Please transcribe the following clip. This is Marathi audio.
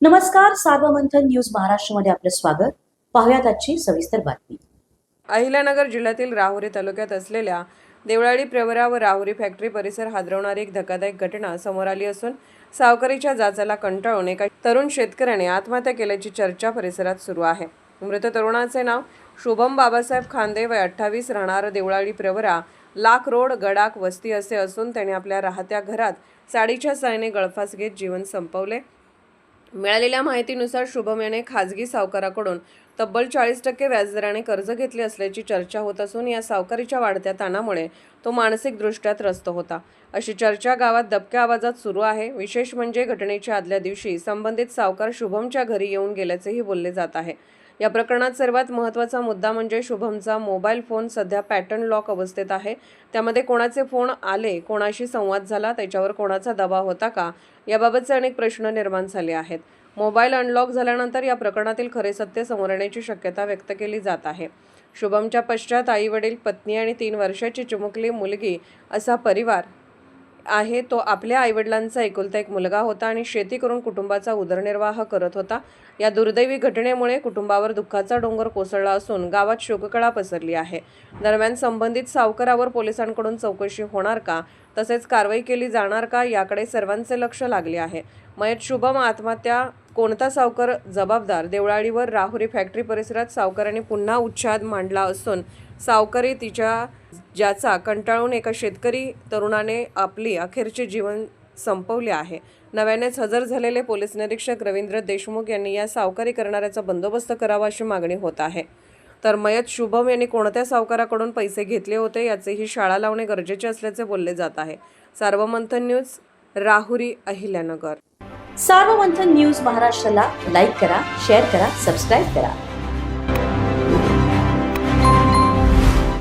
नमस्कार, सार्वमंथन न्यूज महाराष्ट्रमध्ये आपलं स्वागत. पाहुयात आजची सविस्तर बातमी. अहिल्यानगर जिल्ह्यातील राहुरी तालुक्यात असलेल्या देवळाली प्रवरा व राहुरी फॅक्टरी परिसर हादरवणारी एक धक्कादायक घटना समोर आली असून सावकारीच्या जाचाला कंटाळून एका तरुण शेतकऱ्याने आत्महत्या केल्याची चर्चा परिसरात सुरू आहे. मृत तरुणाचे नाव शुभम बाबासाहेब खांदे, वय 28, राहणार देवळाली प्रवरा, लाख रोड, गडाक वस्ती असे असून त्याने आपल्या राहत्या घरात साडीच्या साहाय्याने गळफास घेत जीवन संपवले. मिळालेल्या माहितीनुसार शुभम याने खाजगी सावकाराकडून तब्बल 40% व्याजदराने कर्ज घेतले असल्याची चर्चा होत असून या सावकारीच्या वाढत्या ताणामुळे तो मानसिकदृष्ट्या त्रस्त होता, अशी चर्चा गावात दबक्या आवाजात सुरू आहे. विशेष म्हणजे घटनेच्या आदल्या दिवशी संबंधित सावकार शुभमच्या घरी येऊन गेल्याचेही बोलले जात आहे. या प्रकरणात सर्वात महत्त्वाचा मुद्दा म्हणजे शुभमचा मोबाईल फोन सध्या पॅटर्न लॉक अवस्थेत आहे. त्यामध्ये कोणाचे फोन आले, कोणाशी संवाद झाला, त्याच्यावर कोणाचा दबाव होता का, याबाबतचे अनेक प्रश्न निर्माण झाले आहेत. मोबाईल अनलॉक झाल्यानंतर या प्रकरणातील खरे सत्य समोर येण्याची शक्यता व्यक्त केली जात आहे. शुभमच्या पश्चात आई वडील, पत्नी आणि 3 वर्षाची चिमुकली मुलगी असा परिवार आहे. तो आपल्या आईवडिलांचा एकुलता एक मुलगा होता आणि शेती करून कुटुंबाचा उदरनिर्वाह करत होता. या दुर्दैवी घटनेमुळे कुटुंबावर दुःखाचा डोंगर कोसळला असून गावात शोककळा पसरली आहे. दरम्यान संबंधित सावकारावर पोलिसांकडून चौकशी होणार का, तसेच कारवाई केली जाणार का, याकडे सर्वांचे लक्ष लागले आहे. मयत शुभम आत्महत्या कोणता सावकार जबाबदार? देवळालीवर राहुरी फॅक्टरी परिसरात सावकाराने पुन्हा उच्छाद मांडला असून सावकारी ज्याचा कंटाळून एका शेतकरी तरुणाने आपली अखेरचे जीवन संपवले आहे. नव्यानेच हजर झालेले पोलीस निरीक्षक रवींद्र देशमुख यांनी या सावकारी करणाऱ्याचा बंदोबस्त करावा अशी मागणी होत आहे. तर मयत शुभम यांनी कोणत्या सावकाराकडून पैसे घेतले होते याचेही शाळा लावणे गरजेचे असल्याचे बोलले जात आहे. सार्वमंथन न्यूज, राहुरी, अहिल्यानगर. सार्वमंथन न्यूज महाराष्ट्राला लाईक करा, शेअर करा, सबस्क्राईब करा.